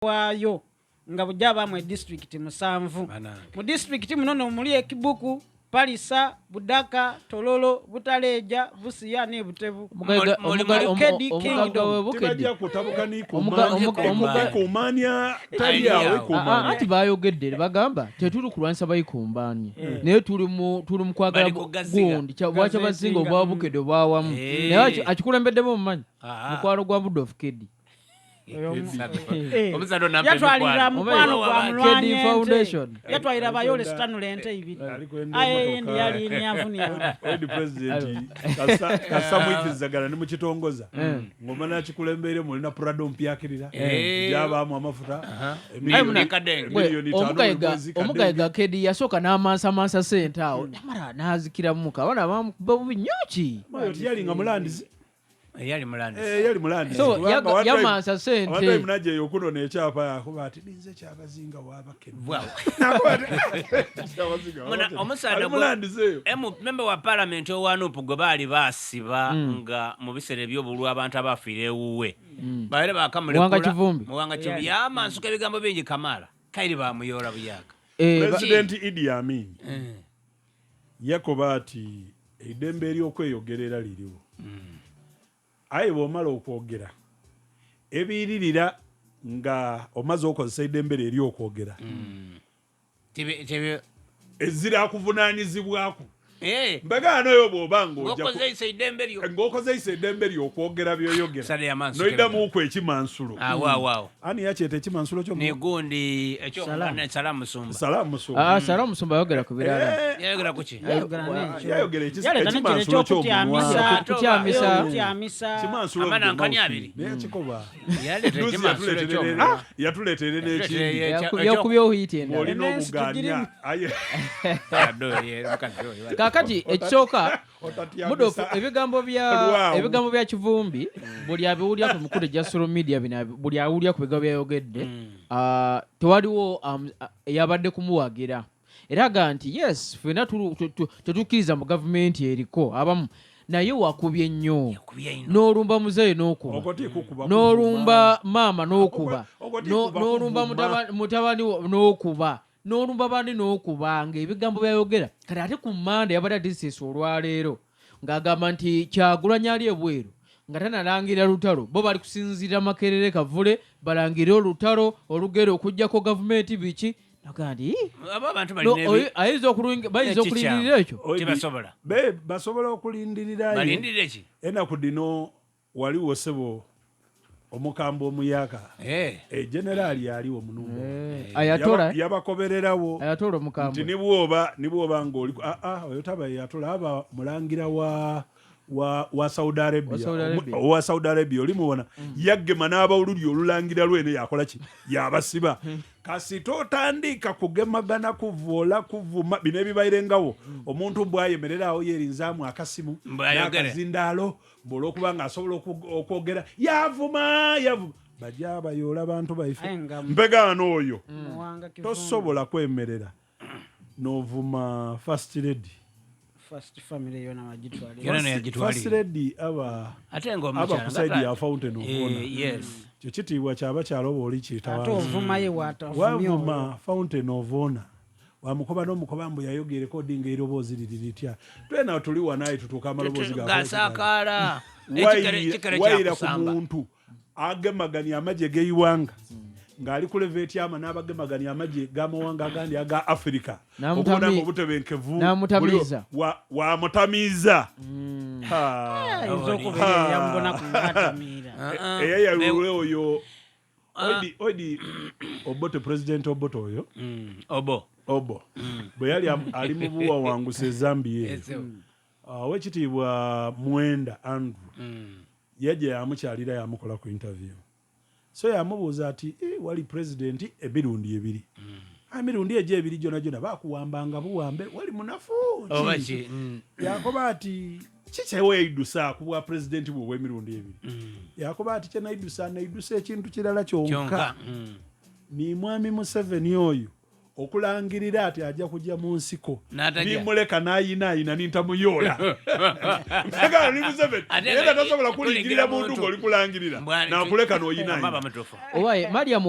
waayo nga bujaba mu district musanvu mu district munono muli Ekibuku, Palisa, Budaka, Tololo, Butaleja, Busia ne Butebu. Tibajja kutabuka ni kumanya tali yawe kumanya. Ati bayogedde bagamba tetuli kulwanisa bayikumbanye. Naye tuli mu kwagala gundi bwacha bazinga obwabukedde bwawamu. Naye akikulembedde mu manyi. Mukwalo gwa Budolf Kedi. Yatwalira mukwano gwa Mulwanye Foundation. Yatwalira bayole stanule ente ibiri. Aye ndi yali nyavunia. Odi president kasamwikizagala ni mukitongoza. Ngoma na kikulembere mulina Prado mpyakirira. Jaba mu amafuta. Omugaiga Kedi yasoka n'amansa sente awo. Namara nazikira muka. Abana bamukuba nyoki. Yali nga mulandizi. Yali mulandi. Yali mulandi. So yamansa sente. Wanda imnaje yokuno ne chapa yakuba ati dinze chabazinga wabakene. Wow. Omusada mulandi zeyo. Member wa parliament owanupu gwe bali basiba nga mu bisere by'obulwa abantu abafiire ewuwe. Baire bakamulekula. Muwanga Kivumbi. Yamansuka ebigambo bingi Kamala. Kairi bamuyola buyaga. President Idi Amin. Yakoba ati edembe ly'okweyogerera liriwo. Aye bomala okwogera ebiririra nga omaze okozesa edembere eri okwogera ezira kuvunaanyizibwako mbagano yo bwobanga ng'okozesa edembe ly'okwogera byoyogera noyiddamu ku ekimansulo ani yakyeta ekimansulo kyo negundi Salamu Musumba Salamu Musumba yayogera ku birala yayogera ku ki yayogera ekimansulo ky'okutyamisa amana nkani abiri nekikoba yaleeta yatuleetere n'ekindi yakubyeho huyite olina obuganya kakati ekisooka Budolfu ebigambo bya Kivumbi buli abiwulira ku mikutu gya social media buli awulira ku bigambo byayogedde tewaliwo eyabadde kumuwagira era aga nti yes fena tetukkiriza mu gavumenti eriko abamu naye wakubye nnyo n'olumba muzeeyi n'okuba n'olumba maama n'okuba n'olumba mutabani n'okuba n'olumba bandi n'okuba ng'ebigambo byayogera kati ate ku Mmande yabadde adisesi olwaleero ng'agamba nti Kyagulanyi ali ebweru nga tanalangira lutalo bo bali kusinziira Makerere Kavule balangire olutalo olugero okujjako gavumenti biki nagandi ayinza okulindirira ekyo basobola okulindirira enaku dino waliwo sebo omukamba omuyaka generali aliwo munungo ayatola yabakobererawo ayatola omukamba nti nibwoba ng'oli oyo taba yatola aba mulangira wa Saudi Arabia oli mubona yaggema n'abawululi olulangira lwene yakola ki yabasiba kasi totandika kugemagana kuvoola kuvuma bino ebibayirengawo omuntu bwayemererawo yerinzaamu akasimu n'akazindaalo olw'okuba ng'asobola okwogera yavuma bajja bayoola abantu baife mpegaano oyo tosobola kwemerera n'ovuma first lady first lady aba kusaidi ya fountain of honor kyo kitiibwa kyaba kyaloba oli kiyitawavuma fountain of honor wamukoba n'omukoba mbu yayogera kodinga eroboozi liritya twena tuli wanaye tutuuka amaloboozi gasakala wayira ku muntu agemaganya amagye g'eiwanga ng'ali ku leva etyama n'abagemaganya amagye g'amawanga agandi aga Africa okubona nga obutebenkevu wamutamiiza eyayalulwe oyo Odi Obote president Obote oyo Obo bwe yali ali mu buwawangusa Zambia wekitiibwa Mwenda Andrew yajja yamukyalira yamukola ku interview so yamubuuza ati wali president emirundi ebiri emirundi egyo ebiri gyona bakuwambanga buwambe wali munafu yakoba ati kikyeweyidusa ku bwa president bwe emirundi ebiri yakoba ati kyenayidusa ekintu kirala kyonka ni mwami Museveni oyo okulangirira ati ajja kujja mu nsiko bimuleka n'ayinaayina nintamuyola mpega ni Museveni era tasobola kulingirira muntu ng'oli kulangirira nakuleka n'oyinaayina owaye Mariam